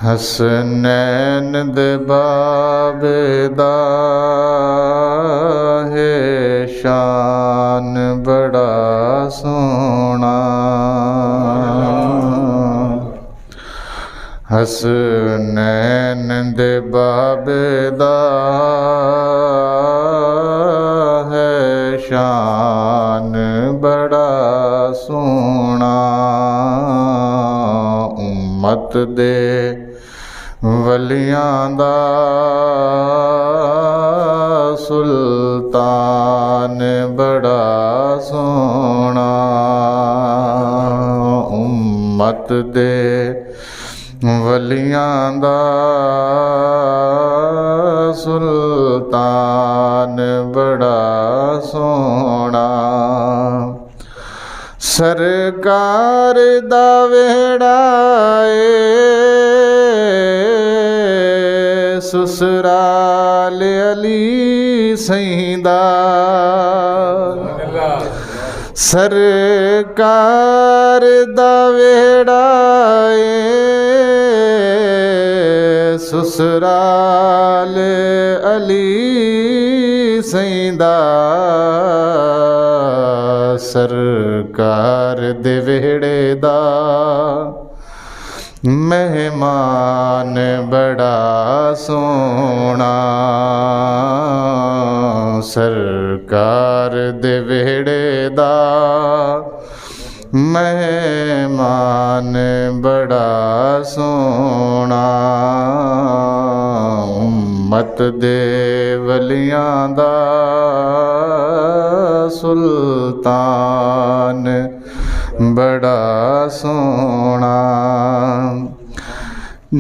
हसनैन दे बाबेदा है शान बड़ा सोना। हसनैन दे बाबेदा है शान बड़ा सोना। उम्मत दे वलियां दा सुल्तान बड़ा सोना। उम्मत दे वलियां दा सुल्तान बड़ा सोना। सरकार दा वेड़ा ससुराल अली सईदा। सरकार दा वेड़ा ससुराल अली सईदा। सरकार दे वेड़े दा मेहमान बड़ा सोना। सरकार दे वेड़े दा मेहमान बड़ा सोना। उम्मत दे वलियां दा सुल्तान बड़ा सोना।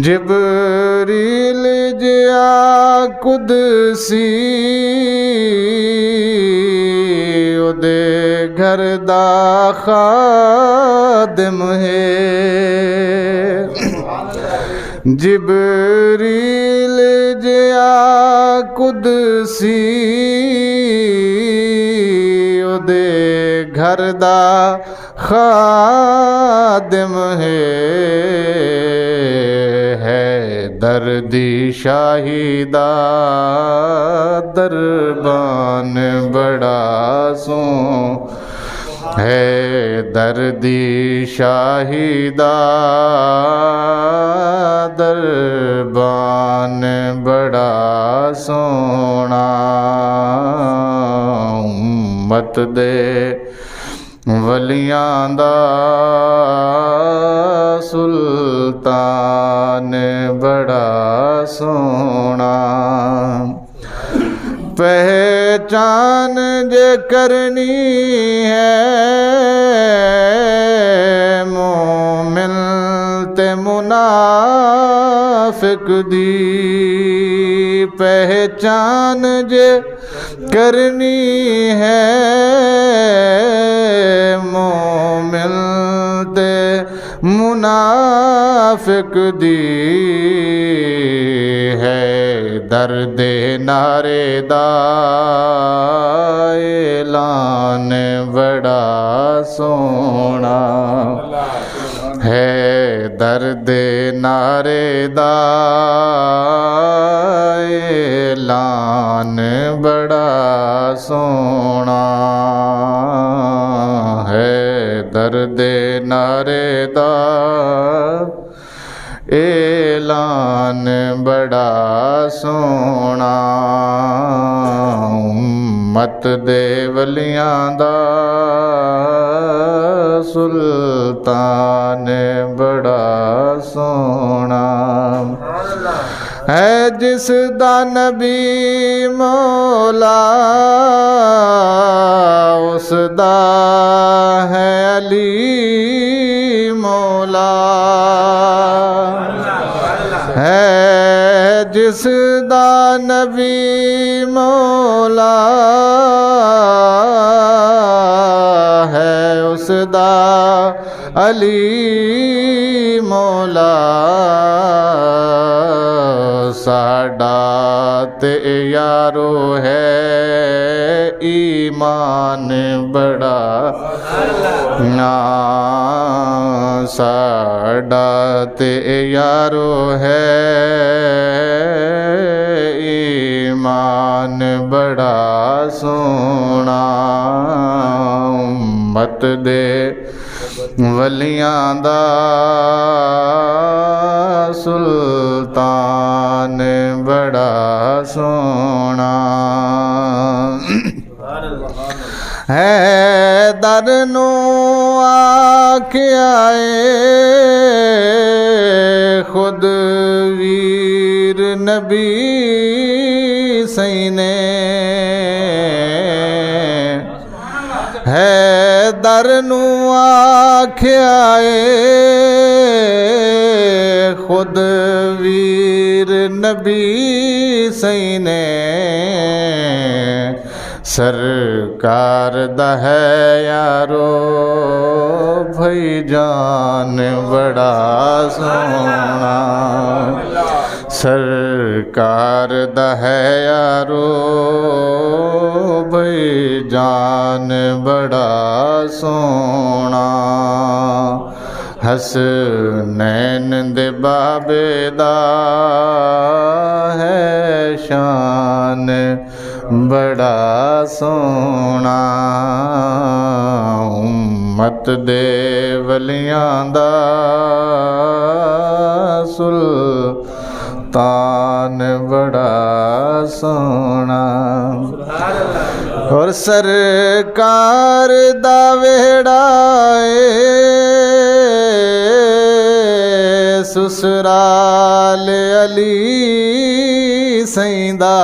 जिब्रील जिया कुदसी उदे घर दा खादिम है। जिब्रील जिया कुदसी उदे घर दा खादिम है दर्दी शाहिदा दरबान बड़ा सो है। दर्दी शाहिदा दरबान बड़ा सोना। उम्मत दे वलियां दा सुल्तान बड़ा सोना। पहचान जे करनी है मोमिन ते मुनाफिक दी। पहचान जे करनी है मोमिन ते मुनाफिक दी है। दर्दे नारे दा ऐलान बड़ा सोना है। दर्दे नारे दा ऐलान बड़ा सोना है। दर्दे नारे दा ऐलान बड़ा सोना। उम्मत दे वलियां दा सुल्तान बड़ा सोना है। जिस दा नबी मौला उस दा है अली मौला है। जिस दा नबी मौला है उस दा अली मौला। साडा ते यारो है ईमान बड़ा ना साडा ते यारो है ईमान बड़ा सोना उम्मत दे वलियां दा सुल्तान बड़ा सोना है दर नू आखिया खुद वीर नबी सही ने है दर नू आखिया खुद वीर नबी सही ने सरकार दा है यारो भई जान बड़ा सोना सरकार दा है यारो भई जान बड़ा सोना हसनैन दे बाबे दा है शान बड़ा सोना उम्मत दे वलियां दा सुल्तान बड़ा सोना और सरकार दा वेड़ा ससुराल अली सईदा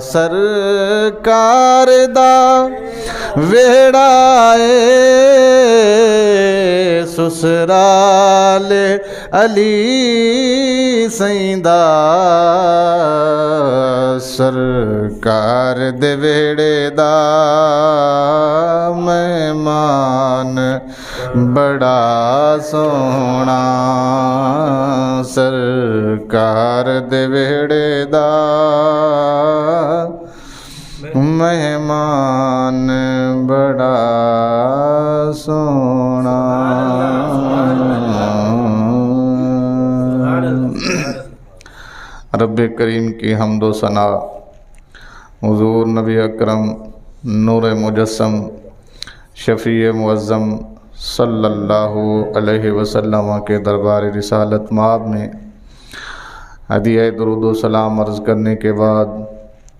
सरकार दा वेड़ा ससुराल अली सईदा सरकार दे वेड़े दा मेहमान बड़ा सोना सरकार दे वेड़े दा मेहमान बड़ा सोना रब्बे करीम की हम्दो सना हुजूर नबी अकरम नूर मुजस्सम शफ़ी मुअज़्ज़म सल्लल्लाहु अलैहि वसल्लम के दरबार रिसालत माब में हदिया दुरूद व सलाम अर्ज़ करने के बाद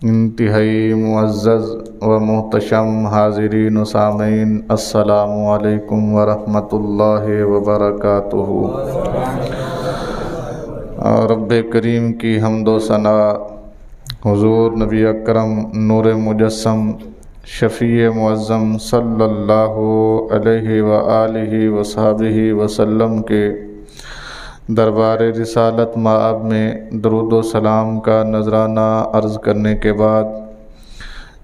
इंतहाई मुअज़्ज़ज़ व मुहतशम हाज़िरीन व सामीन अस्सलामु अलैकुम व रहमतुल्लाहि व बरकातुहू। रब्बे करीम की हम्दो सना हुजूर नबी अकरम नूर मुजस्सम शफ़ी मुअज़्ज़म सल्लल्लाहु अलैहि व आलिहि व सहबिहि वसल्लम के दरबार रिसालत माब में दरूद व सलाम का नजराना अर्ज़ करने के बाद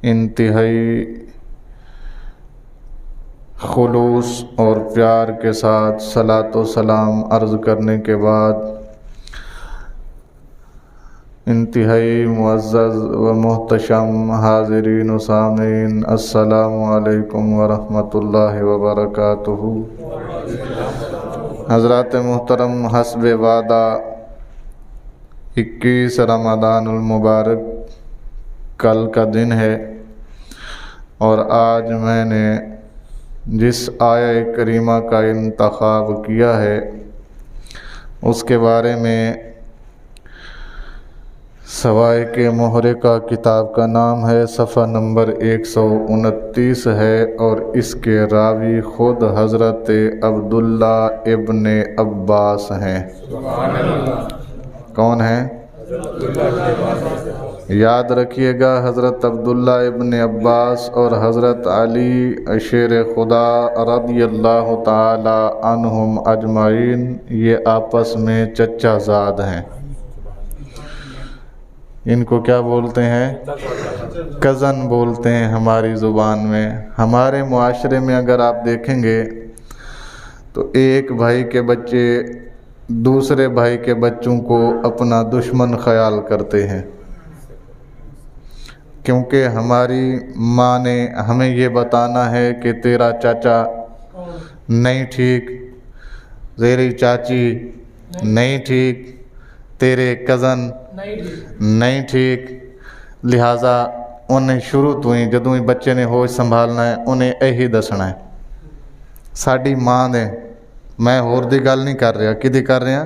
इंतहाई खुलूस और प्यार के साथ सलात व सलाम अर्ज़ करने के बाद इंतहाई मुअज़्ज़ज़ व मुहतशम हाज़िरीन व सामीन अस्सलामु अलैकुम व रहमतुल्लाहि व बरकातुहू। हज़रात मुहतरम हस्ब वादा 21 रमज़ानुल मुबारक कल का दिन है और आज मैंने जिस आया करीमा का इंतखाब किया है उसके बारे में सवाए के मोहरे का किताब का नाम है, सफ़ा नंबर 129 है और इसके रावी ख़ुद हज़रत अब्दुल्ला इब्ने अब्बास हैं। कौन हैं? याद रखिएगा, हज़रत अब्दुल्ला इब्ने अब्बास और हज़रत अली शेर खुदा रज़ियल्लाहु ताला अन्हुम अजमाइन ये आपस में चचा ज़ाद हैं। इनको क्या बोलते हैं? कज़न बोलते हैं हमारी ज़ुबान में। हमारे मुआशरे में अगर आप देखेंगे तो एक भाई के बच्चे दूसरे भाई के बच्चों को अपना दुश्मन ख्याल करते हैं, क्योंकि हमारी माँ ने हमें ये बताना है कि तेरा चाचा नहीं ठीक, तेरी चाची नहीं ठीक, तेरे कज़न नहीं ठीक। लिहाजा उन्हें शुरू तो ही जदों ही बच्चे ने होश संभालना है उन्हें यही दसना है। साड़ी माँ ने, मैं होर दी गल नहीं कर रहा, कि कर रहा,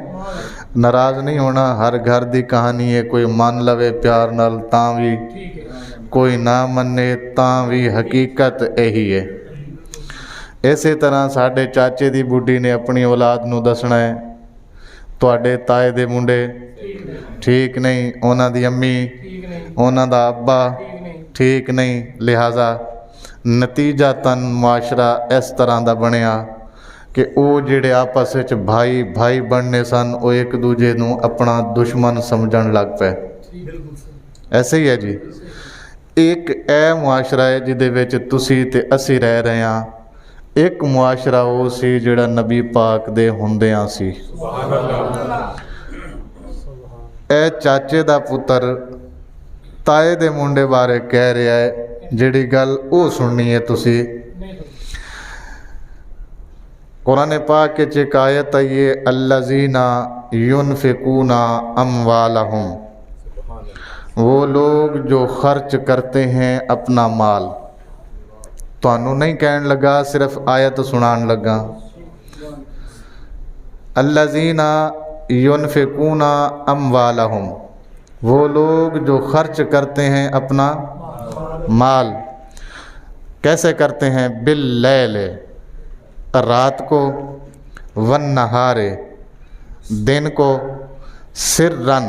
नाराज़ नहीं होना। हर घर की कहानी है, कोई मान लवे प्यार नाल तां भी, कोई ना मने तां भी, हकीकत यही है। इसे तरह साडे चाचे दी बुढ़ी ने अपनी औलाद नूं दसना है, तुहाडे ताए दे मुंडे ठीक नहीं, उन्हां दी अम्मी, उन्हां दा अब्बा ठीक नहीं। लिहाजा नतीजा तन मुआशरा इस तरह का बनया कि वो जिहड़े आपस विच भाई भाई बनने सन, वो एक दूजे नूं अपना दुश्मन समझण लग पे। ऐसे ही है जी। एक ए मुआशरा है जिहदे विच तुसी ते असी रह रहे हैं। एक मुआशरा वो सी जिहड़ा नबी पाक दे हुंदियां सी। ए चाचे दा पुत्र ताए दे मुंडे बारे कह रहा है, जिहड़ी गल वो सुननी है तुसी। कुरान पाक के एक आयत है ये, अल्लज़ीना युनफ़िकूना अम्वालहुम, वो लोग जो खर्च करते हैं अपना माल। तुहानू नहीं कहन लगा, सिर्फ आयत सुनान लगा। अल्लज़ीना युनफ़िकूना अम्वालहुम, वो लोग जो खर्च करते हैं अपना माल। कैसे करते हैं? बिल्लैल, रात को, वन नहारे, दिन को, सिर्रन,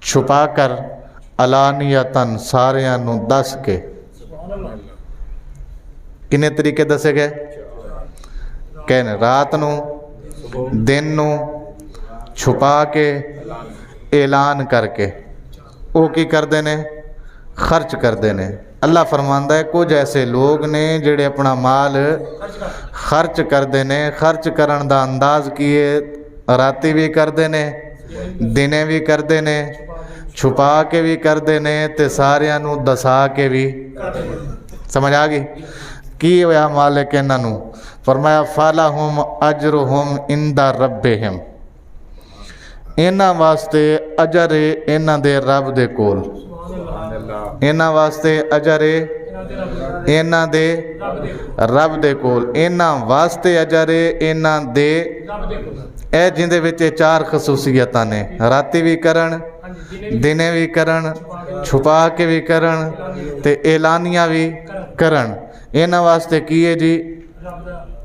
छुपा कर, अलानियतन, सारियां नूं दस के। किन्ने तरीके दसे गए? कहने रात नूं, दिन नूं, छुपा के, ऐलान करके। वो की करते ने? खर्च करते ने। अल्लाह फरमांदा है कुछ ऐसे लोग ने जिहड़े अपना माल खर्च करते ने। खर्च करन दा अंदाज की है, राती भी करते ने, दिने भी करते ने, छुपा के भी करते ने, ते सारियां नूं दसा के भी। समझ आ गई? की होया मालिक इन्हां नूं? फरमाया फालाहुम अजरुहुम इंदा रब्बिहिम, इन्हां वास्ते अजर है इन्हां दे रब दे कोल। इन्हां वास्ते अजर है इन्हां दे रब दे कोल। इन्हां वास्ते अजर है इन्हां दे। ए जिंदे विच चार खसूसियतां ने, राती भी करन, दिने भी करन, छुपा के भी करन, ते ऐलानिया भी करन। इन्हां वास्ते की है जी?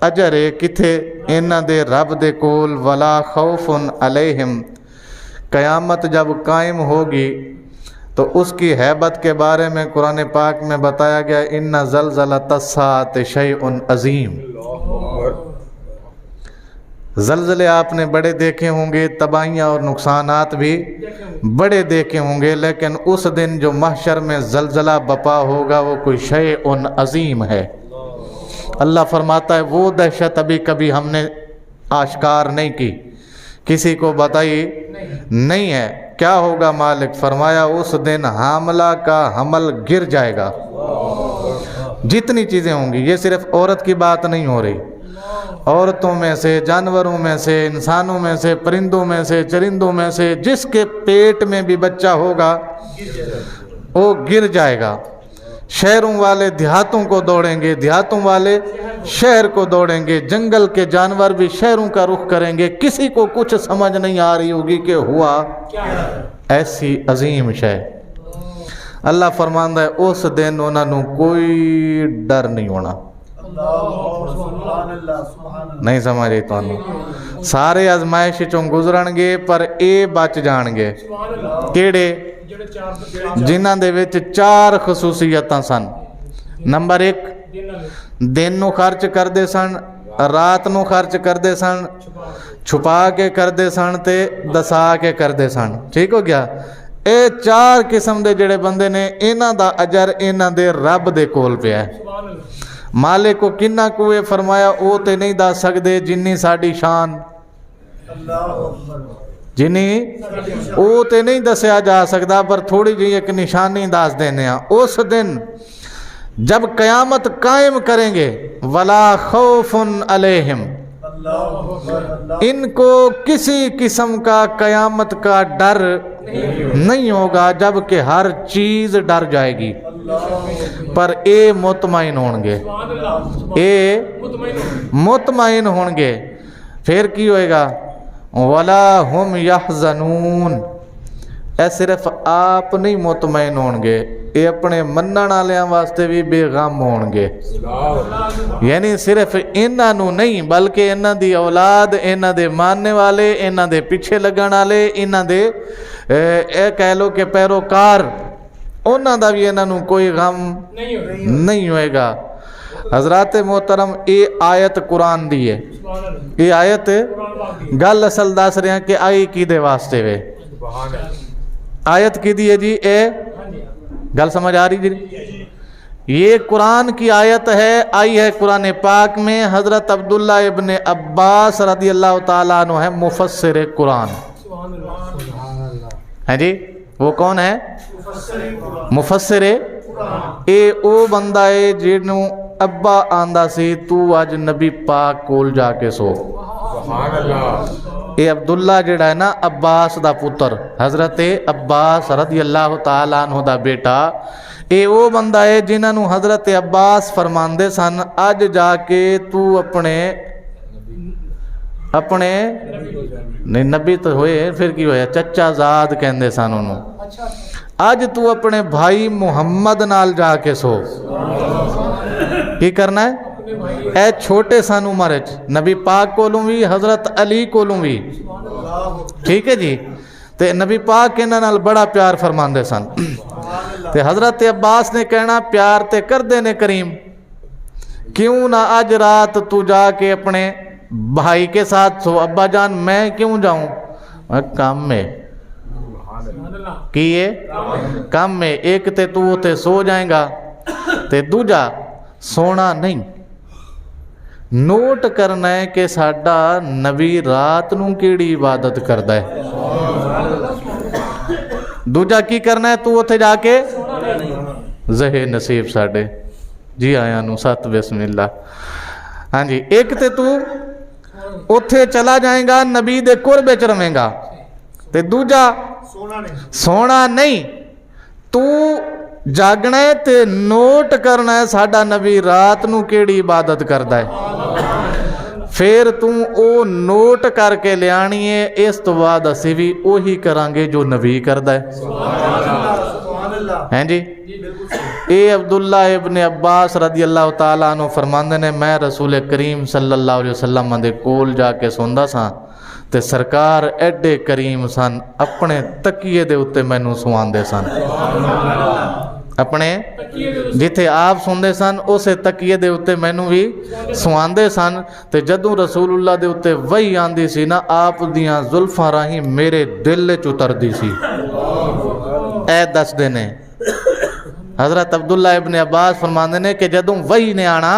अजर है किथे? इन्हां दे रब दे कोल। वला खौफुन अलैहिम, क़यामत जब कायम होगी तो उसकी हैबत के बारे में कुरान पाक में बताया गया, इन्ना ज़लज़लतस्साअति शैउन अज़ीम। ज़लज़ले आपने बड़े देखे होंगे, तबाहियाँ और नुकसानात भी बड़े देखे होंगे, लेकिन उस दिन जो महशर में ज़लज़ला बपा होगा वो कोई शैउन अज़ीम है। अल्लाह फरमाता है वो दहशत अभी कभी हमने आश्कार नहीं की, किसी को बताई नहीं है। क्या होगा? मालिक फरमाया उस दिन हामला का हमल गिर जाएगा। जितनी चीज़ें होंगी, ये सिर्फ औरत की बात नहीं हो रही, औरतों में से, जानवरों में से, इंसानों में से, परिंदों में से, चरिंदों में से, जिसके पेट में भी बच्चा होगा वो गिर जाएगा। शहरों वाले देहातों को दौड़ेंगे, देहातों वाले शहर को दौड़ेंगे, जंगल के जानवर भी शहरों का रुख करेंगे। किसी को कुछ समझ नहीं आ रही होगी कि हुआ ऐसी अजीम शय। अल्लाह फरमांदा है उस दिन उन्होंने कोई डर नहीं होना। नहीं समझ रही तुहानू? सारे आजमाइश चों गुजरनगे पर ये बच जाणगे। किहड़े? जिन्हां दे विच चार खसूसियतां सन। नंबर एक, दिन नूं खर्च करदे सन, रात नूं खर्च करदे सन, छुपा के करदे सन, ते दसा के करदे सन। ठीक हो गया? ये चार किस्म दे जिहड़े बंदे ने, इन्हां दा अजर इन्हां दे रब दे कोल पिया है। मालिक को किन्ना कुए फरमाया वो तो नहीं दस सकते जिन्नी साड़ी शान जिन्हें वो तो नहीं दसिया जा सकता, पर थोड़ी जी एक निशानी दस देने। उस दिन जब कयामत कायम करेंगे, वला खौफुन अलैहिम, इनको किसी किस्म का कयामत का डर नहीं होगा, जबकि हर चीज डर जाएगी, पर ए मुतमईन होंगे, ए मुतमईन होंगे। फिर की होएगा, वला हुम यहज़नून, ए सिर्फ आप नहीं मुतमईन होंगे, ये अपने मनण वालियां वास्ते भी बेगम होंगे। यानी सिर्फ इन्हां नूं नहीं, बल्कि इन्हां दी औलाद, इन्हां दे मानने वाले, इन्हां दे पिछे लगण वाले, इन्हां दे कह लो कि पैरोकार, उन्हां दा भी इन्हां नूं कोई गम नहीं होएगा। हजरात मोहतरम, ये आयत कुरान दी है, ये आयत गल असल दस रहे कि आई की दे वास्ते वे, आयत की दी है जी, ए गल समझ आ रही जी? ये कुरान की आयत है, आई है कुरान पाक में। हजरत अब्दुल्ला इब्ने अब्बास रदी अल्लाह ताला अन्हु है मुफस्सिर कुरान, है जी। वो कौन है? मुफस्सिर। ए ओ बंदा है जिन्नू अब्बा आंदा सी, तू अज नबी पाक कोल जाके सो। ये अब्दुल्ला जिहड़ा है ना, अब्बास दा पुत्र, हजरत अब्बास रदी अल्लाह ताला अन्हु दा बेटा, ये वो बंदा है जिन्होंने हजरत अब्बास फरमांदे सन, अज जाके तू अपने अपने नहीं नबी तो होए, फिर की होया, चचा जाद कहंदे सन उन्होंने, अज तू अपने भाई मुहम्मद नाल जाके सो। की करना है? ए छोटे सन उम्र च, नबी पाक कोलों भी, हजरत अली कोलों भी, ठीक है जी। ते नबी पाक इन्हां नाल बड़ा प्यार फरमांदे सन। ते हजरत अब्बास ने कहना, प्यार ते करदे ने करीम, क्यों ना आज रात तू जाके अपने भाई के साथ सो। अब्बा जान मैं क्यों जाऊं? काम में। कि ये काम में, एक ते तू उते सो जाएगा, ते दूजा सोना नहीं। नोट करना है कि साडा नबी रात नूं केड़ी इबादत करदा है। दूजा की करना है, तू उथे जाके ज़हे नसीब साडे जी आया नू सत बिस्मिल्ला। हाँ जी, एक ते तू उथे चला जाएगा, नबी दे कुरबे च रवेंगा, ते दूजा सोना नहीं, तू जागना है ते नोट करना है साडा नबी रात नू केड़ी इबादत करदा है। फिर तू ओ नोट करके लियानी है, इस तो बाद असी भी उही करांगे जो नबी करदा है। हैं जी। ए अब्दुल्ला इब्ने अब्बास रदी अल्लाह ताला अन्हु फरमांदे ने, मैं रसूल करीम सल्लल्लाहु अलैहि वसल्लम दे कोल जाके सोंदा सा, ते सरकार एडे करीम सन, अपने तकिए दे उत्ते मैनू सुआंदे सन। अपने जिथे आप सुनते सन, उस तकिए दे उत्ते मैनू भी सुआंदे सन। ते जदों रसूलुल्लाह दे उत्ते वही आंदी सी ना, आप दियां जुल्फां राही मेरे दिल च उतरदी सी। ऐ दसदे ने हजरत अब्दुल्ला इब्ने अब्बास फरमांदे ने कि जदों वही ने आना,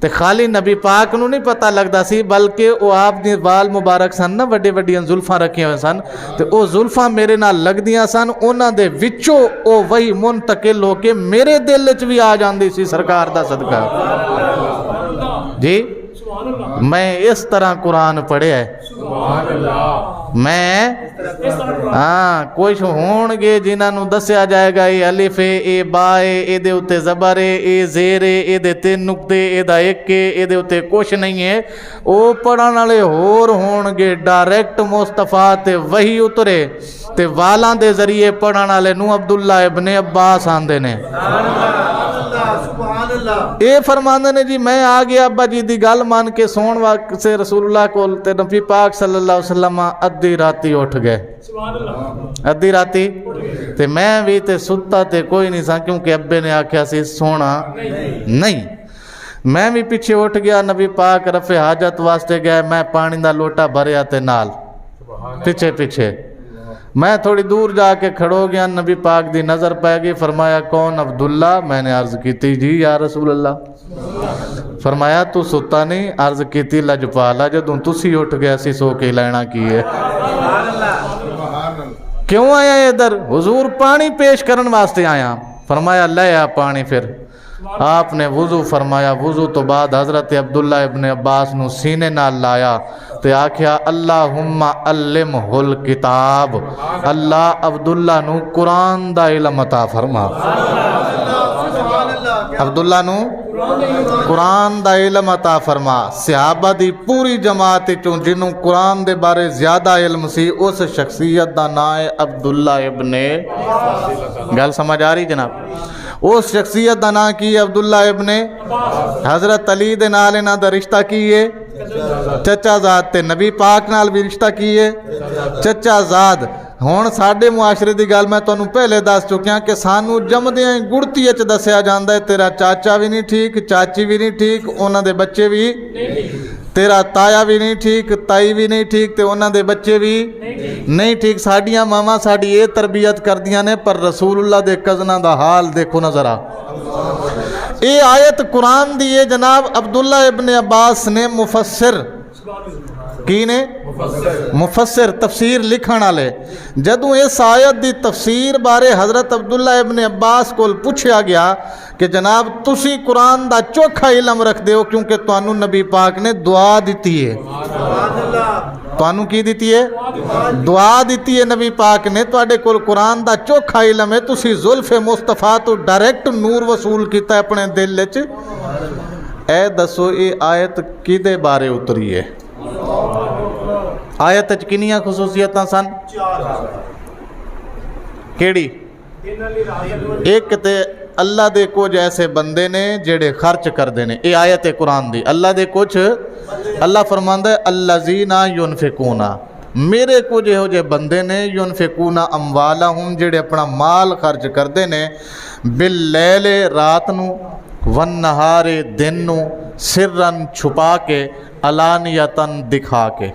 ते खाली नबी पाक नूं नहीं पता लगदा सी, बल्कि वो आप दी बाल मुबारक सन ना, वड्डी वड्डियां जुल्फां रखियां हुई सन, ते वो जुल्फां मेरे नाल लगदियां सन, उन्हां दे विचों वो वही मुंतकिल होके मेरे दिल च भी आ जांदी सी, सरकार दा सदका जी। मैं इस तरह कुरान पढ़िया है। मैं हाँ, कुछ होणगे जिन्होंने दसिया जाएगा ये अलिफ है, ये बा है, ये उत्ते ज़बर है, ये ज़ेर है, ये तीन नुक्ते, एदा एक है, ये उत्ते कुछ नहीं है। वो पढ़न वाले होर होणगे, डायरैक्ट मुस्तफा ते वही उतरे, ते वालां दे जरिए पढ़न वाले नूं अब्दुल्ला इब्ने अब्बास आंदे ने। ये फरमांदे ने जी, मैं आ गया अब्बा जी दी गल मान के सोण वास्ते रसूलुल्लाह कोल, ते नबी पाक सल्लल्लाहु अलैहि वसल्लम अद्धी राती उठ गए। अद्धी राती ते मैं भी ते सुता ते कोई नहीं सा, क्योंकि अब्बे ने आख्या सी सोना नहीं। मैं भी पीछे उठ गया, नबी पाक रफे हाजत वास्ते गए, मैं पानी दा लोटा भरया ते नाल पीछे पीछे मैं थोड़ी दूर जाके खड़ो गया, नबी पाक दी नज़र पै गई। फरमाया कौन? अब्दुल्ला। मैंने अर्ज की थी जी या रसूल अल्लाह। फरमाया तू सुता नहीं, अर्ज की लजपाला जदों तुसी उठ गया सी सो के लेना की है, क्यों आया इधर? हुजूर पानी पेश करने वास्ते आया। फरमाया ले आ पानी। फिर आपने वुजू फरमाया, वुजू तो बाद हज़रत अब्दुल्ला इब्न अब्बास नू सीने नाल लाया ते आख्या अल्लाहुम्मा अल्लिमहुल किताब, अल्लाह अब्दुल्ला नू कुरान दा इल्म अता फरमा। अब्दुल्ला नू कुरान दा इल्म अता फरमा। सहाबा दी पूरी जमात चों जिन्हों कुरान दे बारे ज़्यादा इल्म सी उस शख्सियत दा नाम है अब्दुल्ला इब्ने, गल समझ आ रही जनाब? उस शख्सियत का नाम की अब्दुल्ला इब्ने हज़रत अली दे नाल इन्हां दा रिश्ता की है चचा ज़ाद, ते नबी पाक नाल भी रिश्ता की है चचा ज़ाद। हुण साडे मुआशरे की गल मैं तुहानूं पहले दस चुकिया कि सानू जमदियां ही गुड़ती च दस्सिया जांदा है तेरा चाचा भी नहीं ठीक, चाची भी नहीं ठीक, उन्हां दे बच्चे भी, तेरा ताया भी नहीं ठीक, ताई भी नहीं ठीक, ते उन्हां दे बच्चे भी नहीं ठीक। साडियां मावां साडी ये तरबियत करदियां ने, पर रसूलुल्लाह दे कज़नां दा हाल देखो ना जरा। ये आयत कुरान दी है जनाब। अब्दुल्ला इब्ने अब्बास ने मुफस्सिर की ने मुफस्सिर तफसीर लिखण वाले जदों इस आयत दी तफसीर बारे हज़रत अब्दुल्ला इब्ने अब्बास को पूछा गया कि जनाब तुसी कुरान दा चोखा इलम रखते हो क्योंकि तुहानू नबी पाक ने दुआ दी है, तुहानू की दी है? दुआ दी है नबी पाक ने, तुहाडे कोल कुरान दा चोखा इलम है, तुसी जुल्फे मुस्तफा तो डायरैक्ट नूर वसूल किया अपने दिल विच। ए दसो ये आयत किदे बारे उतरी है? आयत च किनियां खुसूसियत सन? केड़ी? एक ते अल्लाह दे कुछ ऐसे बंदे ने जेड़े खर्च करते हैं। ये आयत है कुरान दी। अल्लाह दे कुछ, अल्लाह फरमांदा है अल्लज़ीना युनफिकूना, मेरे कुछ इहो जे बंदे ने युनफिकूना अमवालहुम जेड़े अपना माल खर्च करते हैं बिल लैले रात नू वन नहारे दिन नू सिरन छुपा के अलानियतन दिखा के।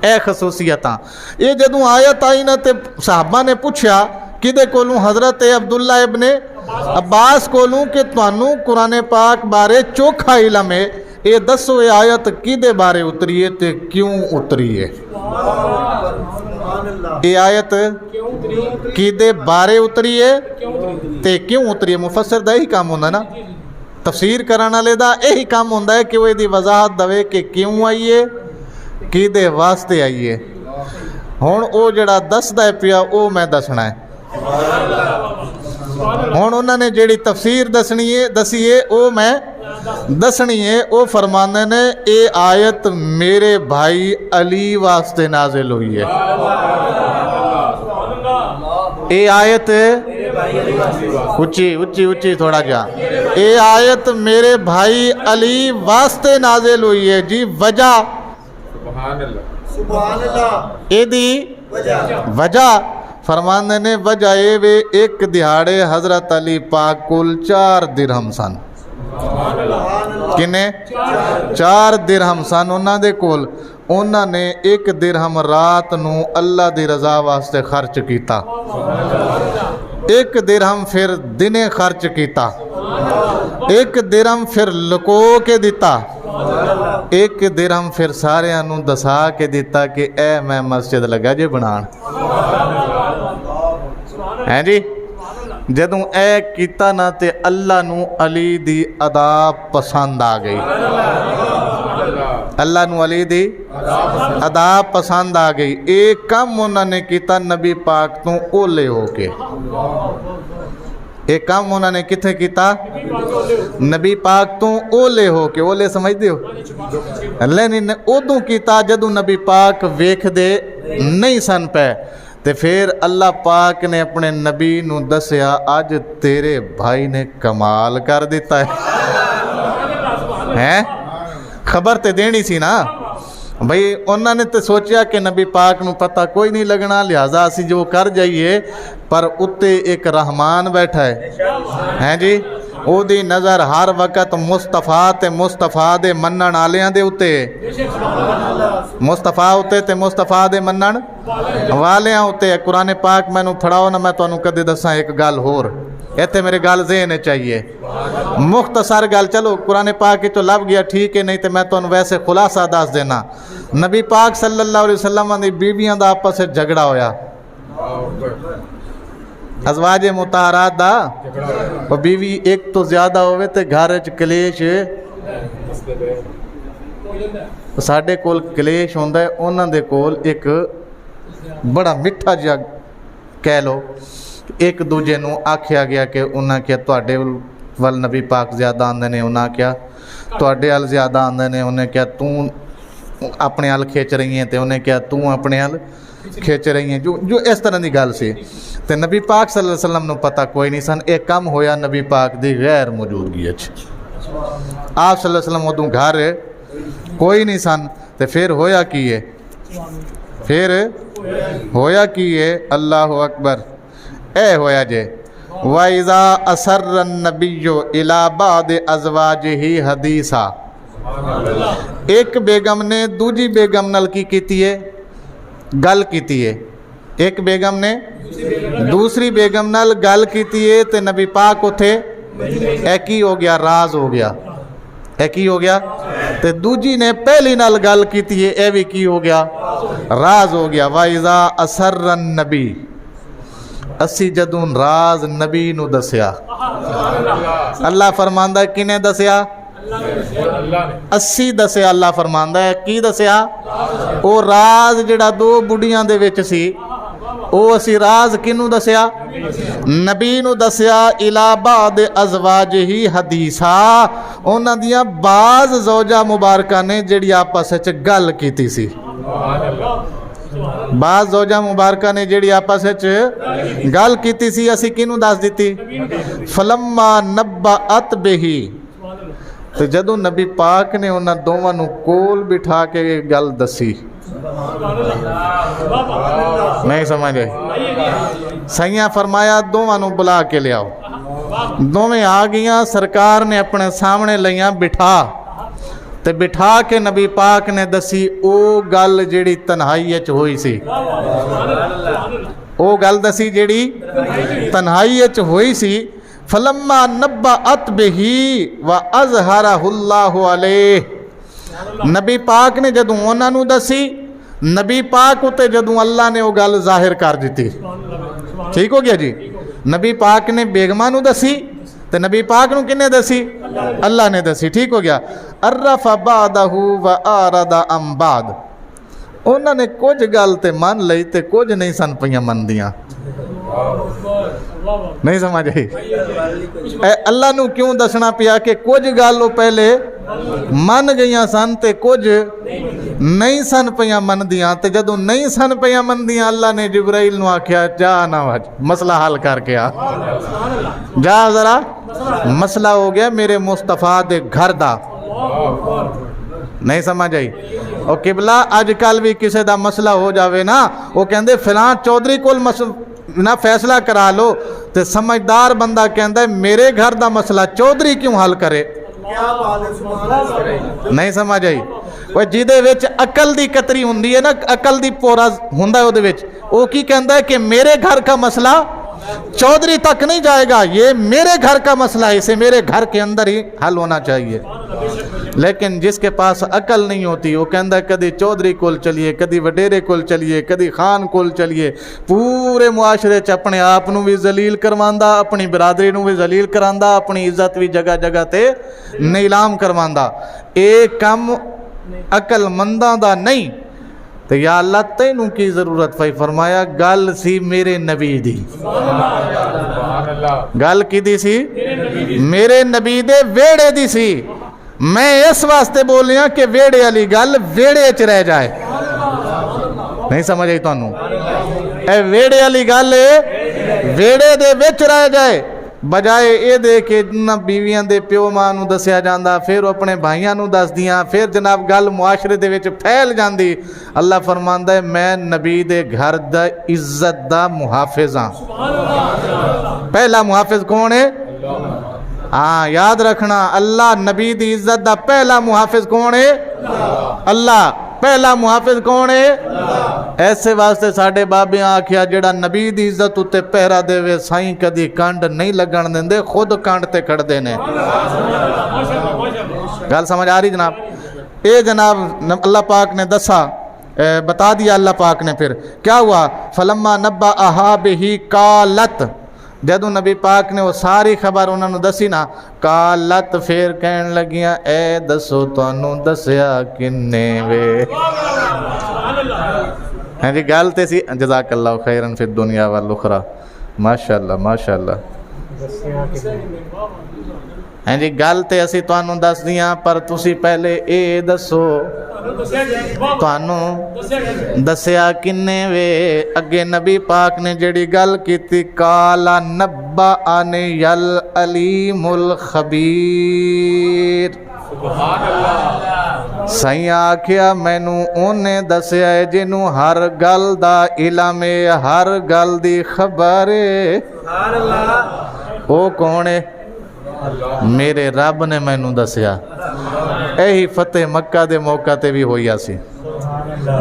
ए खसूसियतां ये जदों आयत आई ना ते साहबा ने पूछा किदे कोलों? हज़रत अब्दुल्ला इब्ने अब्बास कोलों कि तुहानू कुरान पाक बारे चोखा इलम है, ये दसो ये आयत किदे बारे उतरी है ते क्यों उतरी है? ये आयत किदे बारे उतरी है ते क्यों उतरी है? मुफस्सिर दा यही काम होंदा ना, तफसीर करने वाले दा यही काम होंदा है कि वो इसकी वजाहत दवे कि क्यों आई है, किदे वास्ते आई है। हुण वो जिहड़ा दसदा है पिया वो मैं दसना है। हुण उन्होंने जिहड़ी तफसीर दसनी है दसी है वो मैं दसनी है। वो फरमांदे ने ये आयत मेरे भाई अली वास्ते नाजिल हुई है। ये आयत उच्ची उच्ची उच्ची थोड़ा जा, ये आयत मेरे भाई अली वास्ते नाजिल हुई है जी। वजह एदी वजह फरमांदे ने वजह ये वे एक दिहाड़े हज़रत अली पाक कुल 4 दिरहम सन। किने? 4 दिरहम सन उन्हां दे कोल। उन्होंने 1 दिरहम रात नू अल्लाह दी रज़ा वास्ते खर्च किया, 1 दिरहम फिर दिने खर्च किया, 1 दिरहम फिर लुको के दिता, 1 दिरहम फिर सारियां नू दसा के दिता कि ए मैं मस्जिद लगा जे बनाण। हैं जी? जदों ए किता ना ते अल्लाह नू अली दी अदा पसंद आ गई, अल्लाह नू अली दी अदा पसंद आ गई। एक काम उन्होंने किया नबी पाक तो ओले हो के, एक काम उन्होंने किथे किया? नबी पाक तो ओले हो के। ओले समझते हो? लेकिन उदों किया जदों नबी पाक वेखदे नहीं सन पै, ते फिर अल्लाह पाक ने अपने नबी नू दसिया अज तेरे भाई ने कमाल कर दिता है। खबर तो देनी सी ना भाई। उन्होंने तो सोचा कि नबी पाक नू पता कोई नहीं लगना, लिहाजा असी जो कर जाइए, पर उत्ते एक रहमान बैठा है जी। ओदी नज़र हर वक्त मुस्तफा ते मुस्तफा दे मनण वालियां दे उत्ते, मुस्तफा उत्ते ते मुस्तफा दे मनण वालियां उत्ते। कुरान पाक मैनू फड़ाओ ना, मैं तुहानू कदे दसां एक गल होर। इतने मेरे गल ज़हन चाहिए मुख्तसर गल चलो कुरान पाक तो लभ गया ठीक है, नहीं तो मैं तुहानू वैसे खुलासा दस देना। नबी पाक सल्लल्लाहु अलैहि वसल्लम दी बीबियां दा आपस में झगड़ा होया, अज़वाजे मुताहरात दा, और बीवी एक तो ज़्यादा होवे तो घर च कलेश। साडे कोल कलेश हुंदा है, उन्हां दे कोल एक बड़ा मिठा जिहा कह लो, एक दूजे नूं आख्या गया कि उन्हें क्या तुहाडे वल नबी पाक ज़्यादा आंदे ने, उन्हें क्या तुहाडे हल ज़्यादा आंदे ने, उन्हें क्या तू अपने हल खिच रही है, तो उन्हें क्या तू अपने हल खिच रही है, जो इस तरह की गल सी। तो नबी पाक सल्लल्लाहु अलैहि वसल्लम नूं पता कोई नहीं सन। एक कम होया नबी पाक दी गैर मौजूदगी आप सल्लल्लाहु अलैहि वसल्लम उदों घर कोई नहीं सन। तो फिर होया की है, फिर होया की है, अल्लाह अकबर, ए होया जे वाइज़ा असर्र नबियो इला बाद अज़वाजिही हदीसा। एक बेगम ने दूजी बेगम नाल की कीती है, गल कीती है। एक बेगम ने दूसरी बेगम नाल गल कीती है, तो नबी पाक उथे एक ही हो गया, राज हो गया, एक ही हो गया। तो दूजी ने पहली नाल गल कीती है, यह भी की हो गया, राज हो गया। वाइज़ा असर्र नबी, असी जदों राज नबी नू दसिया, अल्लाह फरमांदा किने दसिया, असी दसिया। अल्लाह फरमांदा है की दसिया, वो राज जिहड़ा दो बुढ़ियां दे विच सी, वो असी राज किनू दसिया, नबी नू दसिया। इला बाद अज़वाजिही हदीसा, उन्हां दियां बाज़ ज़ौजा मुबारका ने जिहड़ी आपस विच गल कीती सी, बाज़ ज़ौजा मुबारका ने जिहड़ी आपस विच गल कीती सी, असी किनू दस दिती। फलम्मा नब्बअत बिही, तो जदों नबी पाक ने उन्हां दोवां नूं कोल बिठा के गल दसी, नहीं समझ आई, सैयां फरमाया दोवां नूं बुला के लियाओ। दोवें आ गईयां, सरकार ने अपने सामने लईयां बिठा, ते बिठा के नबी पाक ने दसी ओ गल जिहड़ी तन्हाई च होई सी, ओ गल दसी जिहड़ी तन्हाई च होई सी। फलम्मा नब्बअत बिही व अज़हरहुल्लाहु अलैहि, नबी पाक ने जदों उन्हां नूं दसी, नबी पाक उते जदों अल्लाह ने वो गल जाहिर कर दी। ठीक हो गया जी। नबी पाक ने बेगमां नूं दसी, तो नबी पाक नूं किन्ने दसी, अल्लाह ने दसी। ठीक हो गया। अर्रफ बादहू व आरदा अम बाद, उन्होंने कुछ गल तो मन लई ते कुछ नहीं सन पईयां मनदियां, नहीं समझ आई। अल्लाह नूं क्यों दसना पिया कि कुछ गल वो पहले मन गईयां सन ते कुछ नहीं सन पईयां मनदियां। ते जदों नहीं सन पईयां मनदियां, अल्लाह ने जिब्राइल नूं आख्या जा ना मसला हल करके आ, जा जरा मसला हो गया मेरे मुस्तफा दे घर दा, नहीं समझ आई। और किबला अजकल भी किसी का मसला हो जाए ना, वो कहते फिलां चौधरी कोल ना फैसला करा लो, तो समझदार बंदा कहता है मेरे घर का मसला चौधरी क्यों हल करे, नहीं समझ आई। वो जिदे विच अकल दी कतरी हुंदी है ना, अकल दी पोरा हुंदा उहदे विच, वो की कहता है कि मेरे घर का मसला चौधरी तक नहीं जाएगा, ये मेरे घर का मसला है, इसे मेरे घर के अंदर ही हल होना चाहिए। लेकिन जिसके पास अकल नहीं होती, वो कहता है कदी चौधरी कोल चलिए, कदी वडेरे कोल चलिए, कदी खान कोल चलिए, पूरे मुआशरे च अपने आप नूं भी जलील करवांदा, अपनी बिरादरी नूं भी जलील करांदा, अपनी इज्जत भी जगह जगह ते नीलाम करवांदा। एक काम अकलमंदा दा नहीं। तो या अल्लाह तैनू की जरूरत पई, फरमाया गल सी मेरे नबी दी, गल की सी मेरे नबी दे वेड़े दी सी। मैं इस वास्ते बोलिया कि वेड़े वाली गल वेड़े च रह जाए, नहीं समझ आई तुहानू, ए वेड़े वाली गल वेड़े दे विच रह जाए, बजाए ये दे के ना बीवियां दे प्यो मां नूं दसिया जांदा, फिर अपने भाइयों नूं दसदियां, फिर जनाब गल मुआशरे दे विच फैल जांदी। अल्लाह फरमांदा है मैं नबी दे घर दा इज्जत दा मुहाफिज हां। पहला मुहाफिज कौन है? हाँ याद रखना, अल्लाह नबी दी इज्जत दा पहला मुहाफिज कौन है? अल्लाह। पहला मुहाफिज कौन है? ऐसे वास्ते साढ़े बाबे आख्या जेड़ा नबी दी इज्जत उत्ते पहरा देवे साईं कदी कंड नहीं लगन देंदे, खुद कंड ते खड़दे ने। गल समझ आ रही जनाब? ये जनाब अल्लाह पाक ने दसा बता दिया अल्लाह पाक ने। फिर क्या हुआ? फलम्मा नब्बा अहा बिही कालत, जदों नबी पाक ने वो सारी खबर उन्होंने दसी ना, कालत फिर कहन लगियां ए दसो तुहानू दसिया किन्ने वे। हाँ जी गल तो सी, जज़ाकल्लाहु खैरन फिर दुनिया वल उखरा, माशाअल्लाह माशाअल्लाह। हाँ जी गल तो असी तुहानू दस दियां, पर तुसी पहले ये दसो तुहानू दसिया किन्ने वे। अगे नबी पाक ने जेड़ी गल कीती, काला नब्बा आने यल अलीमुल खबीर। सही आख्या मैनू उन्हें दसिया है जिन्हों हर गल दा इलम है, हर गल दी खबर है। वो कौन है? मेरे रब ने मैनू दसिया। यही फतेह मक्का दे मौका ते भी होया सी।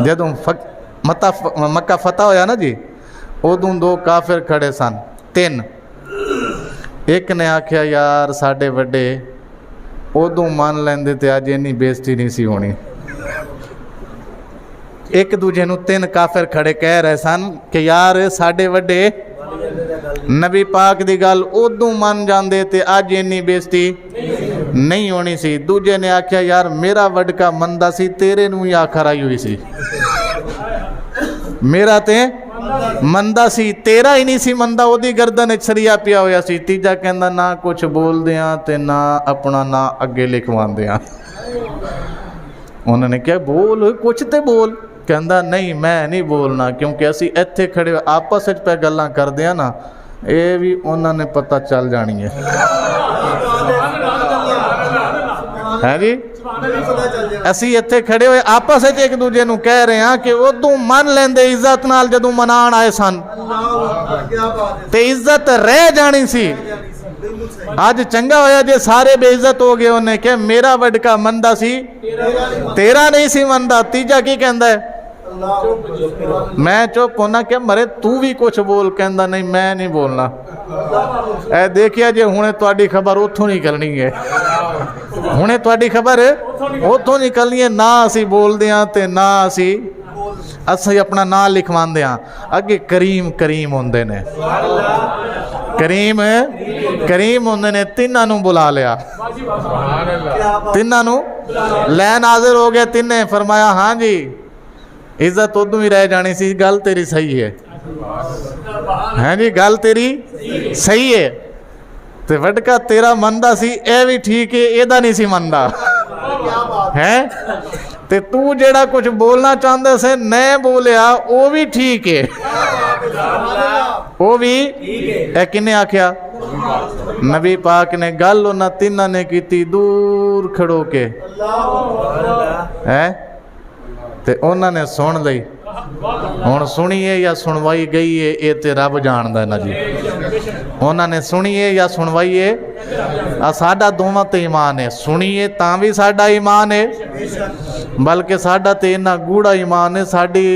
जदों मक्का फतह होया ना जी, उदों दो काफिर खड़े सन, तीन। एक ने आख्या यार साडे वड्डे उदों मान लेंदे ते अज इन्नी बेइज्जती नहीं सी होनी। एक दूजे नूं तीन काफिर खड़े कह रहे सन कि यार साडे वड्डे नबी पाक दी गल उदों मान जांदे ते अज इन्नी बेइज्जती नहीं होनी सी। दूजे ने आख्या यार मेरा वडका मंदा सी, तेरे नूं ही आखर आई हुई सी। मेरा ते मंदा सी, तेरा ही नहीं सी मंदा, ओदी गर्दन सरिया पिया होया सी। तीजा कहंदा ना कुछ बोल दियां ते ना अपना ना अगे लिखवांदियां। उन्होंने कहा बोल कुछ ते बोल। कहंदा नहीं मैं नहीं बोलना, क्योंकि असी इत्थे खड़े आपस विच पे गल्लां करदे आ ना, ये भी उन्होंने पता चल जानी है। है जी असी इत्थे खड़े हुए आपस विच एक दूजे नूं कह रहे हैं कि उदों मन लेंदे इज्जत नाल जदों मनाण आए सन ते इज्जत रह जानी सी। अज चंगा होया जे सारे बेइज्जत हो गए। उन्हें कहा मेरा वडका मंदा सी, तेरा नहीं सी मंदा। तीजा की कहंदा है? मैं चुप होना। क्या मरे तू भी कुछ बोल। कहंदा नहीं मैं नहीं बोलना। ए देखिया जे हुणे तुहाडी खबर उथों निकलनी है, हुणे तुहाडी खबर उथों निकलनी है। ना असी बोलदे हां ते ना असी अपना नां लिखवांदे हां। अगे करीम करीम हुंदे ने, करीम करीम होंदे ने। तिन्हां नूं बुला लिया, तिन्हां नूं लैन हाजिर हो गए। तिन्ने फरमाया हाँ जी इज्जत उदों ही रह जानी सी, गल तेरी सही है। हैं जी गल तेरी सही है। ते वडका तेरा मनदा सी, ए भी ठीक है, एदा नहीं सी मनदा है। ते तू जेड़ा कुछ बोलना चाहते से न बोलिया, वो भी ठीक है, वो भी किन्ने आख्या? नबी पाक ने गल उन्हां तिन्हां ने की दूर खड़ो के है, ते उन्हां ने सुन लई। हुण सुनीए या सुनवाई गई है ये ते रब जानदा ना जी। उन्होंने सुनीए या सुनवाइए, साडा दोवां ते ईमान है। सुनीए तां भी साडा ईमान है, बल्कि साडा ते इन्ना गूढ़ा ईमान है। साडी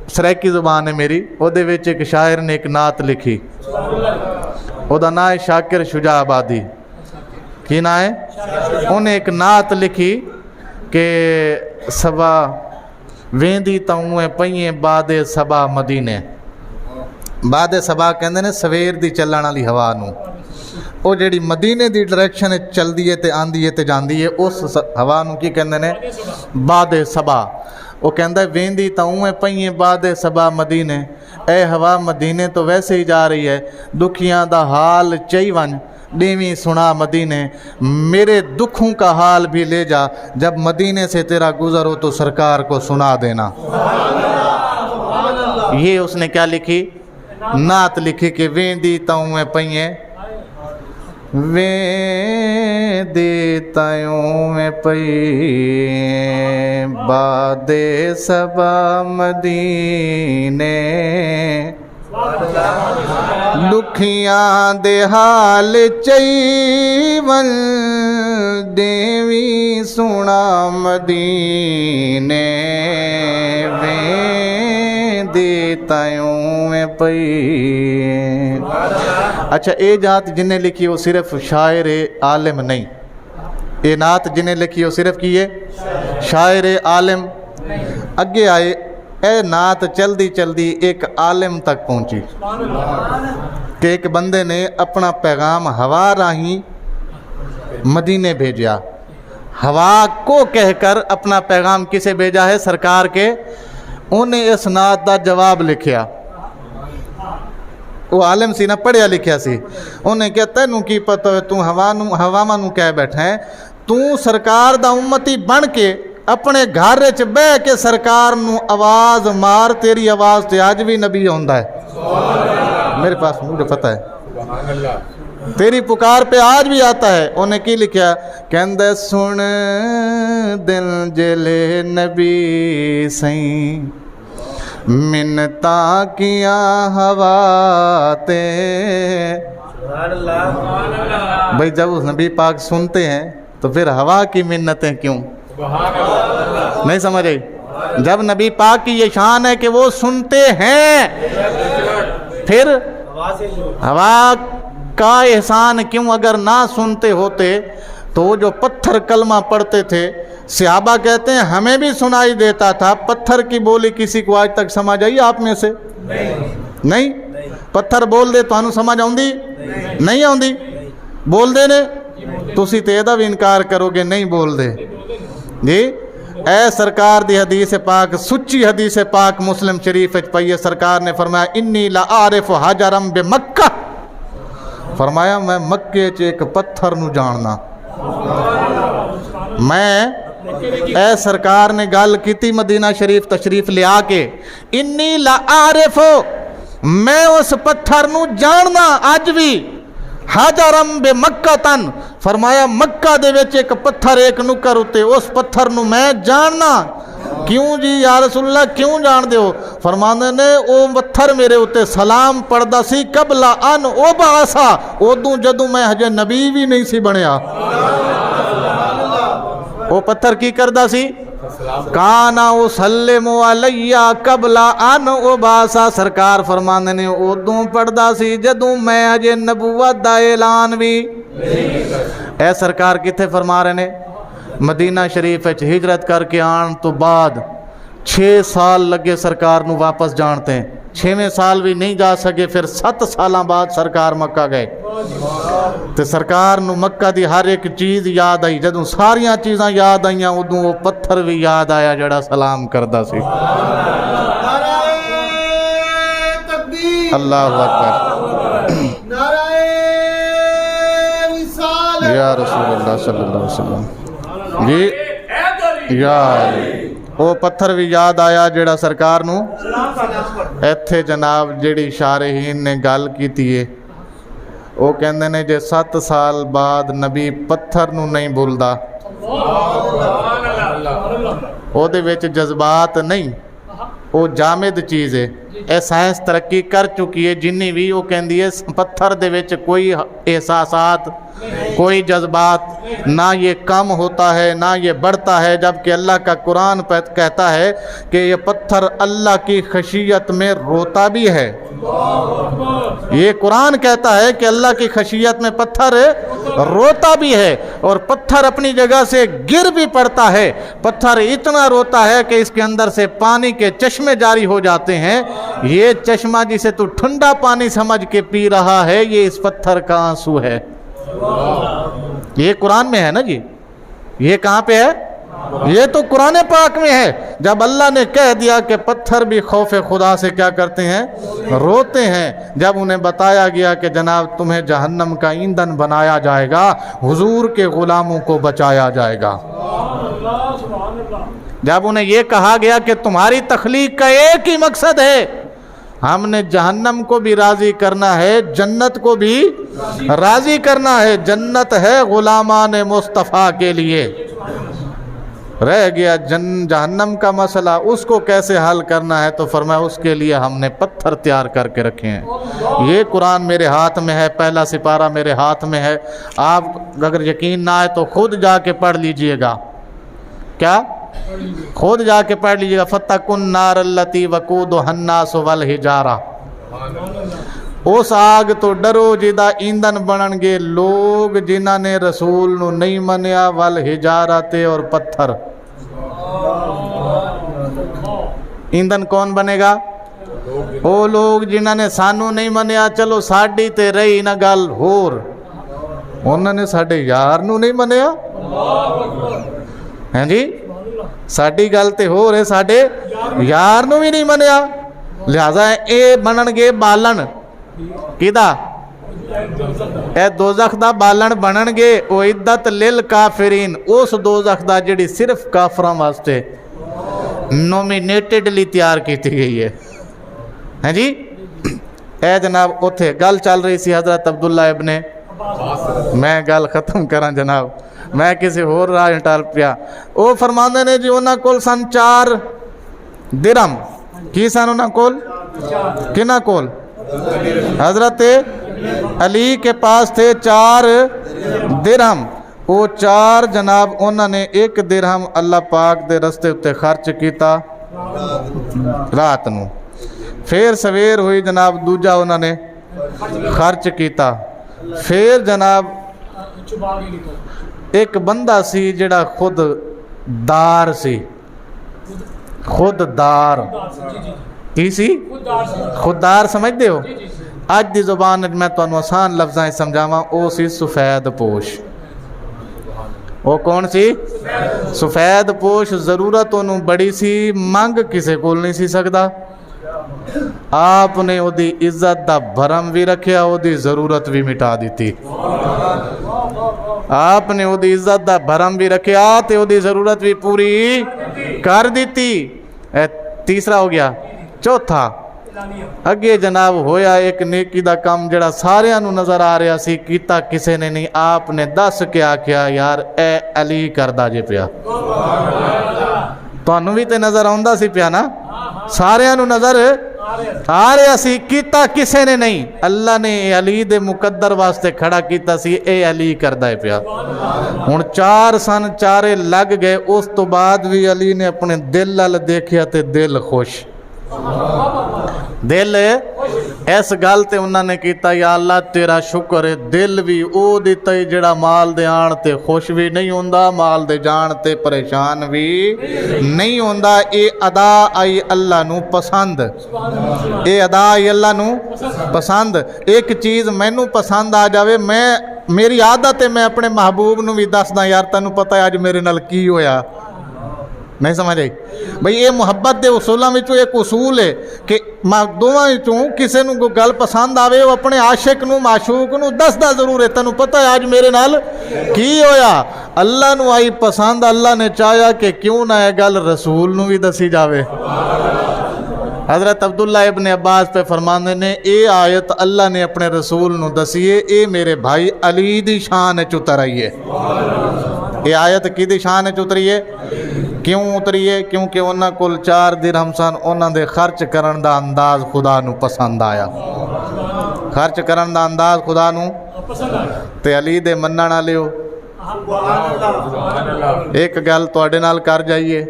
सरैकी जुबान है मेरी, उहदे विच एक शायर ने एक नात लिखी, उहदा नाम है शाकिर शुजा आबादी। की ना है? उन्हें एक नात लिखी कि सबा वेंदी ताऊं पईए बादे सबा मदीने। बादे सबा कहंदे ने सवेर दी चलण वाली हवा नूं, वो जिहड़ी मदीने दी डायरैक्शन चलदी है ते आंदी है ते जांदी है, उस हवा नूं की कहंदे ने? बादे सबा। वो कहंदा वेंदी ताऊं पईए बादे सबा मदीने। ए हवा मदीने तो वैसे ही जा रही है, दुखियां दा हाल चई वन देवी सुना मदीने। मेरे दुखों का हाल भी ले जा, जब मदीने से तेरा गुजर हो तो सरकार को सुना देना। ये उसने क्या लिखी? नात लिखी कि वेंदी ताऊं पईए, वेंदी ताऊं पई बादे सबा मदीने। दुखियां दे हाल चई वन देवी सुना मदीने। तायूं में पई। अच्छा, ये जात जिन्हें लिखी वो सिर्फ शायर आलिम नहीं, ये नात जिन्हें लिखी वो सिर्फ की है शायर आलिम। अगे आए ए नात चलदी चलदी एक आलिम तक पहुंची कि एक बंदे ने अपना पैगाम हवा राही मदीने भेजा। हवा को कहकर अपना पैगाम किसे भेजा है? सरकार के। उन्हें इस नात का जवाब लिखिया। वो आलिम सी ना, पढ़िया लिखिया सी। उन्हें क्या तेनू की पता है, तू हवावां नू कह बैठा है, तू सरकार दा उम्मती बन के अपने घर च बह के सरकार नू आवाज़ मार, तेरी आवाज़ तो अज भी नबी आउंदा है। मेरे पास मुझे पता है, तेरी पुकार पे आज भी आता है। उन्हें की लिखा? कहंदे सुन दिल जले नबी सही, मिन्नता किया हवा ते। भाई जब उस नबी पाक सुनते हैं तो फिर हवा की मिन्नतें क्यों? नहीं समझ आई? जब नबी पाक की ये शान है कि वो सुनते हैं, फिर हवा का एहसान क्यों? अगर ना सुनते होते तो जो पत्थर कलमा पढ़ते थे, सहाबा कहते हैं हमें भी सुनाई देता था। पत्थर की बोली किसी को आज तक समझ आई आप में से? नहीं। पत्थर बोल दे तो समझ आउंदी? नहीं आउंदी। बोल दे ने तुसी ते एदा भी इनकार करोगे, नहीं बोल दे जी। ए सरकार दी हदीस पाक, सुच्ची हदीस पाक मुस्लिम शरीफ पई है। सरकार ने फरमाया इन्नी ला आरिफ हजरम बे मक्का, फरमाया मैं मक्के च एक पत्थर नू जानना। मैं ए सरकार ने गल की मदीना शरीफ तशरीफ लिया के, इन्नी ला आरिफ, मैं उस पत्थर नू जानना अज भी। हजरम बे मक्का तन, फरमाया मक्का दे विच एक पत्थर एक नुकर उत्ते, उस पत्थर नू मैं जानना। क्यों जी या रसूलल्लाह, क्यों जान दे हो? फरमांदे ने वो पत्थर मेरे उत्ते सलाम पढ़दा सी कबला अन ओ बासा, उदों जदों मैं हजे नबी भी नहीं सी बनया। वो पत्थर की करदा सी? काना उसल्लिमु अलैया कबला अन उबासा। सरकार फरमांदे ने उदों पढ़दा सी जदों मैं अजे नबूवत दा ऐलान भी। ए सरकार किथे फरमा रहे ने? मदीना शरीफ हिजरत करके आन तो बाद 6 साल लगे सरकार नू वापस जानते हैं। 6वें साल भी नहीं जा सके, फिर 7 साल बाद सरकार मक्का गए। तो सरकार नू मक्का दी हर एक चीज़ याद आई। जदों सारियां चीज़ां याद आईयां उदों वो पत्थर भी याद आया जड़ा सलाम करदा सी। अल्लाहु अकबर, या रसूलुल्लाह सल्लल्लाहु अलैहि वसल्लम जी। यार वो पत्थर भी याद आया जड़ा सरकार नू इत्थे जनाब जिहड़ी शारहीन ने गल कीती है, वो कहंदे ने जे 7 साल बाद नबी पत्थर नू नहीं भुलदा, ओहदे विच जज्बात नहीं, वो जामिद चीज़ है। यह साइंस तरक्की कर चुकी है जिन्नी भी, वो कहती है पत्थर दे विच कोई एहसासात, कोई जज्बात ना ये कम होता है ना ये बढ़ता है। जबकि अल्लाह का कुरान कहता है कि ये पत्थर अल्लाह की खशियत में रोता भी है। ये कुरान कहता है कि अल्लाह की खशियत में पत्थर रोता भी है, और पत्थर अपनी जगह से गिर भी पड़ता है। पत्थर इतना रोता है कि इसके अंदर से पानी के चश्मे जारी हो जाते हैं। ये चश्मा जिसे तू ठंडा पानी समझ के पी रहा है, ये इस पत्थर का आंसू है। ये कुरान में है ना जी, ये कहाँ पे है? ये तो कुरान पाक में है। जब अल्लाह ने कह दिया कि पत्थर भी खौफ खुदा से क्या करते हैं? रोते हैं। जब उन्हें बताया गया कि जनाब तुम्हें जहन्नम का ईंधन बनाया जाएगा, हुजूर के गुलामों को बचाया जाएगा। जब उन्हें यह कहा गया कि तुम्हारी तख्लीक का एक ही मकसद है, हमने जहन्नम को भी राज़ी करना है, जन्नत को भी राज़ी करना है। जन्नत है गुलामान मुस्तफ़ा के लिए। रह गया जहन्नम का मसला, उसको कैसे हल करना है, तो फरमाया उसके लिए हमने पत्थर तैयार करके रखे हैं। ये कुरान मेरे हाथ में है, पहला सिपारा मेरे हाथ में है। आप अगर यकीन ना आए तो खुद जाके पढ़ लीजिएगा। क्या खुद जाके पढ़ लीजिएगा, फत्तकुन नार अल्लती वकूदुहा अन्नास वल हिजारा, उस आग तो डरो जिदा ईंधन बनणगे लोग जिन्हां ने रसूल नूं नहीं मनिया, वल हिजारा ते और पत्थर। ईंधन कौन बनेगा? वो लोग जिन्हां ने सानू नहीं मनिया। चलो साडी ते रही ना गल होर, उन्होंने साडे यार नूं नहीं मनिया हैं जी, साडी गल ते होर है, साडे यार नूं भी नहीं मनिया। लिहाजा ये बनणगे बालन किदा? ए दोज़ख दा बालन बनणगे। ओ इद्दत लिल काफिरीन, उस दोज़ख दा जिहड़ी सिर्फ काफरां वास्ते नोमीनेटेडली तैयार की गई है जी। ए जनाब उत्थे गल चल रही सी हज़रत अब्दुल्ला इब्ने, मैं गल ख़त्म करा जनाब, मैं किसी होर राह टल पिया। वो फरमाते ने जी उन्हां कोल सन 4 दिरहम। की सन उन्हां कोल? किना कोल? हज़रत अली के पास थे 4 दिरहम। वो 4 जनाब उन्होंने 1 दिरहम अल्लाह पाक दे रस्ते उत्ते खर्च किया रात नूं। फिर सवेर हुई जनाब दूजा उन्होंने खर्च किया। फिर जनाब एक बंदा सी जिहड़ा खुद दार सी, खुद दार की सी? खुददार समझते हो? अज की जुबान मैं तुहानू आसान लफ्ज़ां समझावां, वो सी सफ़ैद पोश। वो कौन सी? सफ़ैद पोश। ज़रूरत उन्हों बड़ी सी, मंग किसी को नहीं सी सकता। आपने ओदी इज्जत का भरम भी रखिया, ओदी ज़रूरत भी मिटा दी। आपने ओदी इज्जत का भरम भी रखिया तो ओदी ज़रूरत भी पूरी कर दी। तीसरा हो गया। चौथा अगे जनाब होया एक नेकी दा काम जड़ा सारियां नू नज़र आ रहा सी, कीता किसी ने नहीं। आपने दस के आख्या यार ए अली करदा जे पिया। तुहानू भी तो नज़र आउंदा सी पिया ना, सारियां नू नज़र आ रहा सी, कीता किसी ने नहीं। अल्लाह ने अली दे मुकद्दर वास्ते खड़ा कीता सी, ए अली करदा है पिया। हुण 4 सन, 4 लग गए। उस तो बाद भी अली ने अपने दिल अल देखिया ते दिल खुश, दिल इस गल ते उन्होंने किया या अल्लाह तेरा शुक्र है, दिल भी वो दिता जड़ा माल दे आण ते खुश भी नहीं होंदा, माल दे जाण ते परेशान भी नहीं होंदा। ये अदा आई अल्लाह नू पसंद, ये अदा आई अल्लाह नू पसंद। एक चीज़ मैनू पसंद आ जाए, मैं मेरी आदत है मैं अपने महबूब नू भी दसदा यार तैनू पता है अज मेरे नाल की होया। नहीं समझ आई भाई? ये मुहब्बत के उसूलों में एक उसूल है कि दोवां विचों किसी को गल पसंद आवे, वो अपने आशिक नू माशूक नू दसदा जरूर है तैनू पता है अज मेरे नाल की होया। अल्लाह नू आई पसंद, अल्लाह ने चाहा कि क्यों ना यह गल रसूल नू भी दसी जावे। हज़रत अब्दुल्ला इब्ने अब्बास पे फरमाते ने ये आयत अल्लाह ने अपने रसूल नू दसी है, ये मेरे भाई अली दी शान च उतर आई है। ये आयत की शान च उतरी है? क्यों उतरी है? क्योंकि उन्होंने कोल 4 दिरहम सन, उन्होंने खर्च करन दा अंदाज खुदा नू पसंद आया। खर्च करन दा अंदाज खुदा नू ते अली दे मन्नण वालिओ एक गल तुहाडे नाल कर जाइए।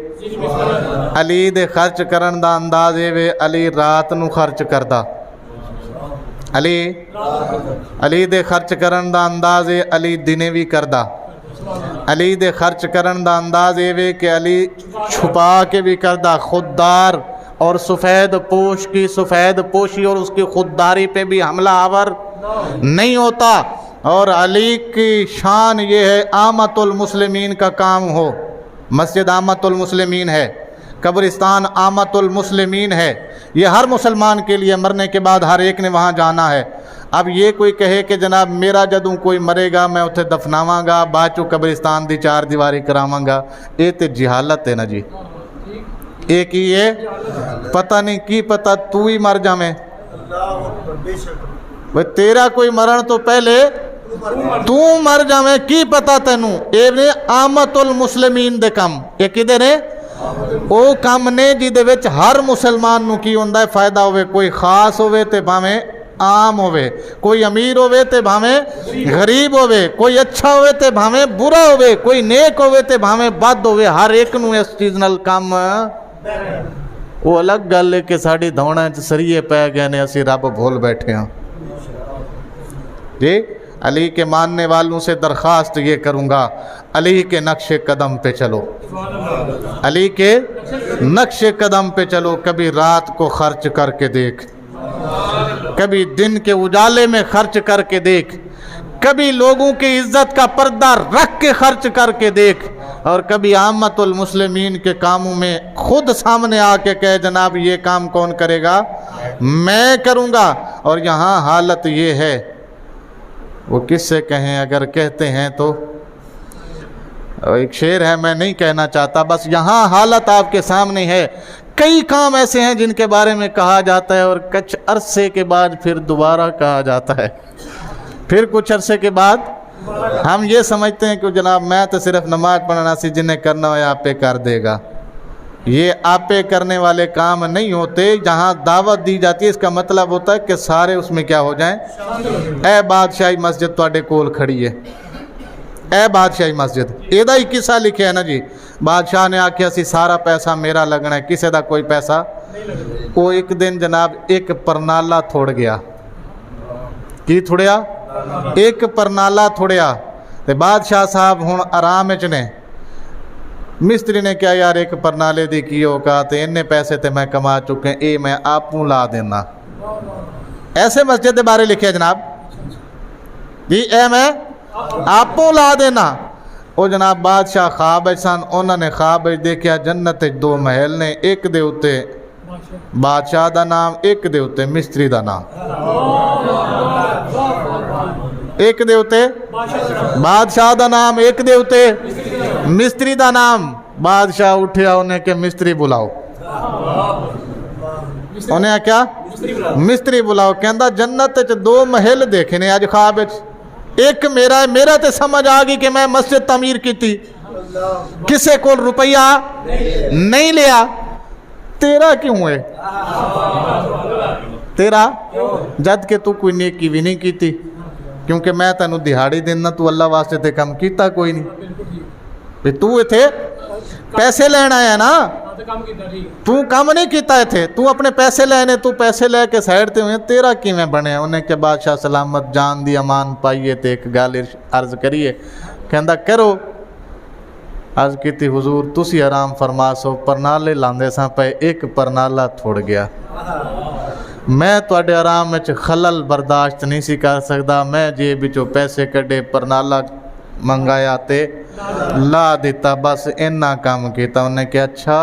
अली दे खर्च करन दा अंदाज ये वे, अली रात नू खर्च करदा। अली दे खर्च करन दा अंदाज है, अली दिने भी करदा। अली दे खर्च करन दा अंदाज ये वे कि अली छुपा के भी करदा। खुददार और सफ़ेद पोश की सफ़ेद पोशी और उसकी खुददारी पे भी हमला आवर नहीं होता। और अली की शान ये है आमतुल मुस्लिमीन का काम हो। मस्जिद आमतुल मुस्लिमीन है, कब्रिस्तान आमतुल मुस्लिमीन है। ये हर मुसलमान के लिए मरने के बाद हर एक ने वहाँ जाना है। अब ये कोई कहे कि जनाब मेरा जदों कोई मरेगा मैं उत्थे दफनावांगा, बाद चो कब्रिस्तान की 4 दीवारी करावांगा, ये तो जिहालत है ना जी। एक ही है, पता नहीं की पता तू ही मर जावें भाई, तेरा कोई मरण तो पहले तू मर जावें, की पता तेनू। ये ने आमतुल मुस्लिमीन दे कम, ये किदे ने? वो कम ने जिदे विच हर मुसलमान नू की हुंदा है फायदा होवे, कोई खास होवे ते भावें आम होवे, कोई अमीर होवे ते भावें गरीब होवे, कोई अच्छा होवे ते भावें बुरा होवे, कोई नेक होवे ते भावें बद होवे, हर एक नूं इस चीज़ नाल काम। वो अलग गल है कि साड़ी दौड़ां च सरीए पै गए ने, असी रब भूल बैठे हाँ जी। अली के मानने वालों से दरख्वास्त ये करूँगा, अली के नक्शे कदम पे चलो, अली के नक्शे कदम पे चलो। कभी रात को खर्च करके देख, कभी दिन के उजाले में खर्च करके देख, कभी लोगों की इज्जत का पर्दा रख के खर्च करके देख, और कभी आमतुल मुस्लिमीन के कामों में खुद सामने आके कहे जनाब ये काम कौन करेगा, मैं करूँगा। और यहाँ हालत ये है, वो किससे कहें, अगर कहते हैं तो एक शेर है, मैं नहीं कहना चाहता, बस यहाँ हालत आपके सामने है। कई काम ऐसे हैं जिनके बारे में कहा जाता है और कुछ अरसे के बाद फिर दोबारा कहा जाता है, फिर कुछ अरसे के बाद हम ये समझते हैं कि जनाब मैं तो सिर्फ नमाज पढ़ना सी, जिन्हें करना हो आपे कर देगा। ये आपे करने वाले काम नहीं होते। जहाँ दावत दी जाती है इसका मतलब होता है कि सारे उसमें क्या हो जाएं। ए बादशाही मस्जिद तुहाडे कोल खड़ी है, ए बादशाही मस्जिद, एदा ही किस्सा लिखे है ना जी। बादशाह ने आख्या सी सारा पैसा मेरा लगना है, किसी का कोई पैसा। वो एक दिन जनाब एक परनाला थोड़ गया। की थोड़िया? एक परनाला थोड़िया। ते बादशाह साहब हुण आराम च ने। मिस्त्री ने क्या यार एक परनाले दी की होगा, तो इन्ने पैसे तो मैं कमा चुके, ये मैं आपू ला देना। ऐसे मस्जिद के बारे लिखे जनाब जी, ए मैं आपू ला देना। वो जनाब बादशाह ख्वाब सन, उन्होंने ख्वाब देखा जन्नत दो महल ने, एक दे उत्ते बादशाह का नाम, एक दे उत्ते मिस्त्री का नाम। एक दे उत्ते बादशाह का नाम, एक दे उत्ते मिस्त्री का नाम। बादशाह उठिया, उन्हें के मिस्त्री बुलाओ। उन्हें क्या मिस्त्री बुलाओ। कहता जन्नत च दो महल देखे ने अज ख्वाब, एक मेरा है, मेरा तो समझ आ गई कि मैं मस्जिद तमीर की थी, किसे को रुपया नहीं लिया। तेरा क्यों है? तेरा जद के तू कोई नेकी भी नहीं की थी, क्योंकि मैं तेन दिहाड़ी देना, तू अल्लाह वास्ते ते काम किया कोई नहीं। भी तू इथे पैसे लेना है ना, तू काम नहीं किया इथे, तू अपने पैसे लेने, तू पैसे लेके साइड ते हुए, तेरा किवें बने? उन्हें के बादशाह सलामत जान दी अमान पाइए। तो एक गल अर्ज करिए, कहता करो। अर्ज की हुजूर तुसी आराम फरमा सो, परनाले लांदे सा पे एक परनाला थोड़ गया। मैं तुहाडे आराम में खलल बर्दाश्त नहीं सी कर सकता। मैं जेब विचों पैसे कढ़े, परनाला मंगाया ते ला दिता, बस इन्ना काम किया। उन्हें क्या अच्छा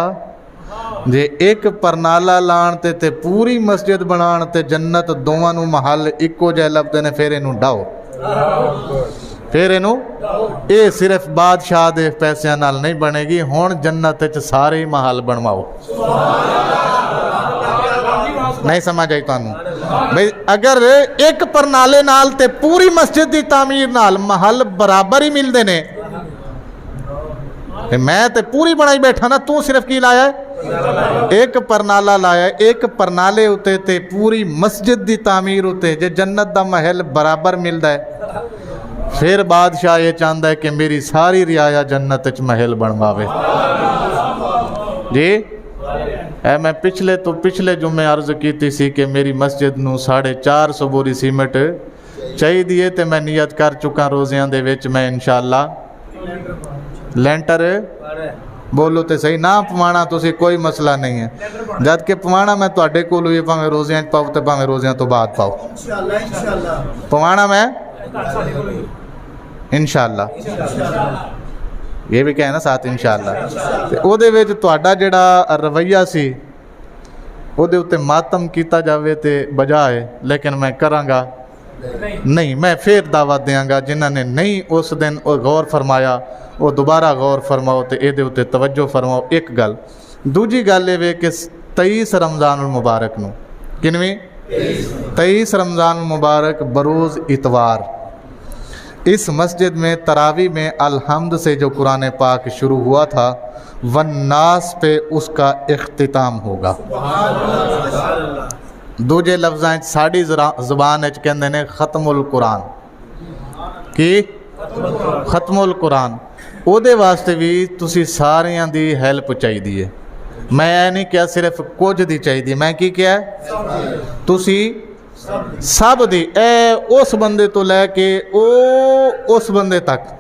जे एक परनाला लाण ते पूरी मस्जिद बनाण ते जन्नत दोवां नूं महल इक्को जिहा लभदे ने, फिर इनू ढाओ, फिर इनू ये सिर्फ बादशाह दे पैसों नाल नहीं बनेगी। हुण जन्नत च सारे ही महल बनवाओ। नहीं समझ आई तुहानू भाई? अगर एक परनाले नाल ते पूरी मस्जिद की तामीर नाल महल बराबर ही मिलते ने। मैं तो पूरी बनाई बैठा ना, तू सिर्फ की लाया एक परनाला लाया। एक परनाले उते ते पूरी मस्जिद की तामीर उते जे जन्नत का महल बराबर मिलता है। फिर बादशाह ये चाहता है कि मेरी सारी रियाया जन्नत च महल बनवावे जी। मैं पिछले तो पिछले जुम्मे अर्ज की सी कि मेरी मस्जिद नूं 450 बोरी सीमेंट चाहिए, तो मैं नियत कर चुका रोज़ियां दे विच मैं इंशाअल्लाह लेंटर बोलो तो सही ना पवाना, तुसी कोई मसला नहीं है। जद के पवाना मैं तुहाडे कोल ही, भावें रोज़ियां पाओ तो भावें रोज़ियां तो बाद पाओ, पवाना मैं इंशाअल्लाह। ये भी कहना साथ इंशाअल्लाह। तो उहदे विच तुहाडा जिहड़ा रवैया सी उहदे उत्ते मातम कीता जावे ते बजाए, लेकिन मैं करांगा नहीं। मैं फिर दावत देंगा जिन्हां ने नहीं उस दिन गौर फरमाया, वो दोबारा गौर फरमाओ तो ये उत्ते तवज्जो फरमाओ। एक गल, दूजी गल ये वे कि 23 रमज़ानुल मुबारक नूं, किनवी 23 रमज़ानुल मुबारक बरोज़ इतवार इस मस्जिद में तरावी में अलहम्द से जो कुरान पाक शुरू हुआ था, वन्नास पे उसका इख्तिताम होगा। दूजे लफ्ज़ां च साड़ी ज़ुबान च कहंदे ने खत्मुल कुरान की खत्मुल कुरान। ਉਹਦੇ ਵਾਸਤੇ ਵੀ ਤੁਸੀਂ ਸਾਰਿਆਂ ਦੀ ਹੈਲਪ ਚਾਹੀਦੀ ਹੈ। मैं ਇਹ नहीं किया सिर्फ कुछ दी चाहिए, मैं की किया तुसी सब दी, ए उस बंदे तो लैके उस बंदे तक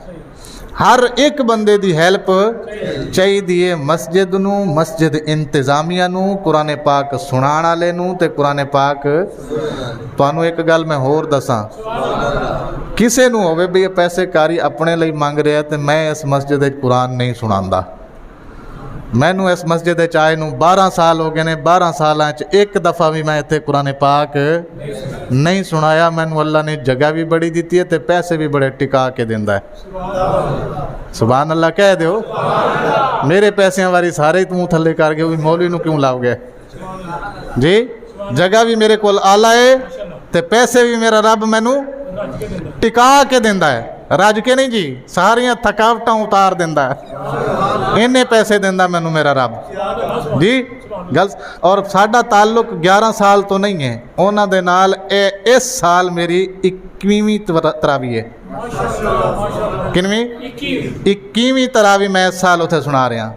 हर एक बंदे दी हेल्प चाहिए। मस्जिद नू, मस्जिद इंतजामिया नू, कुरान पाक सुनाण वाले नू ते कुरान पाक। तुहानू एक गल मैं होर दसां, किसे नू होवे भी पैसे कारी अपने लिए मंग रहा तो मैं इस मस्जिद कुरान नहीं सुनांदा। मैनू इस मस्जिद आए नू 12 साल हो गए ने, 12 साल एक दफ़ा भी मैं इत्थे कुरान पाक नहीं सुनाया। मैनू अल्लाह ने जगह भी बड़ी दी है तो पैसे भी बड़े टिका के दिंदा है। सुभान अल्लाह कह दो। मेरे पैसों वारी सारे तू थले कर गए, मौलवी नू क्यों लाओगे जी? जगह भी मेरे को आला है तो पैसे भी मेरा रब मैनू टिका के दिंदा है, रज के नहीं जी, सारियां थकावटां उतार दिंदा है। इन्ने पैसे दिंदा मैनू मेरा रब जी। गल और साडा ताल्लुक 11 साल तो नहीं है उन्हां दे नाल। इस साल मेरी 21वीं तरावी है। किनवीं? 21वीं तरावी मैं इस साल उत्थे सुना रहा।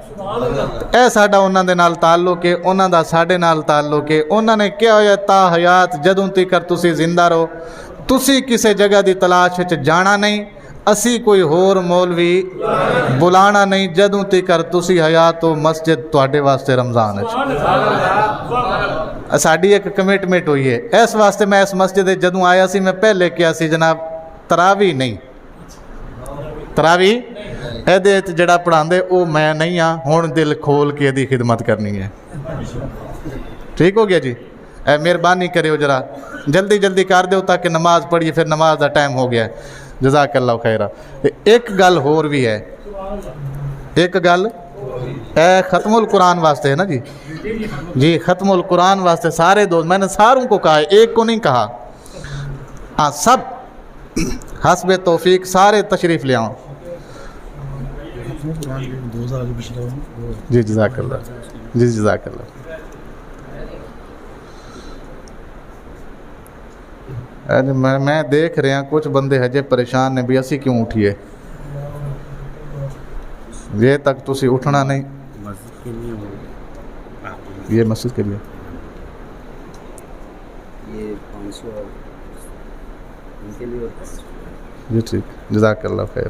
यह साडा उन्हां दे नाल ताल्लुक है, उन्हां दा साडे नाल ताल्लुक है। उन्हां ने क्या होया ता हयात जदों तक तुसी जिंदा रहो, तुसी किसी जगह की तलाश विच जाना नहीं, असी कोई होर मौलवी बुलाना नहीं। जदों तक तुसी हयात हो मस्जिद तुहाडे वास्ते रमज़ान साडी एक कमिटमेंट हुई है। इस वास्ते मैं इस मस्जिद जदों आया सी, मैं पहले किया सी जनाब तरावी नहीं, तरावी ए जड़ा पढ़ाते वो मैं नहीं हाँ। हुण दिल खोल के यदी खिदमत करनी है। ठीक हो गया जी? मेहरबानी करियो जरा जल्दी जल्दी कर दो ताकि नमाज पढ़िए, फिर नमाज का टाइम हो गया। जज़ाकल्लाह खैरा। एक गल होर भी है, एक गल ख़त्मुल कुरान वास्ते है ना जी? जी ख़त्मुल कुरान वास्ते सारे दोस्त, मैंने सारों को कहा है, एक को नहीं कहा। हाँ सब हस्बे तौफीक सारे तशरीफ़ ले आओ जी। जज़ाकल्लाह जी, जज़ाकल्लाह। मैं देख रहा कुछ बंदे हजे परेशान ने भी असी क्यों उठिए। ये तक तुसी उठना नहीं। ये मस्जिद के लिए ये 500 इनके लिए जी। ठीक, जज़ाकल्लाह खैर।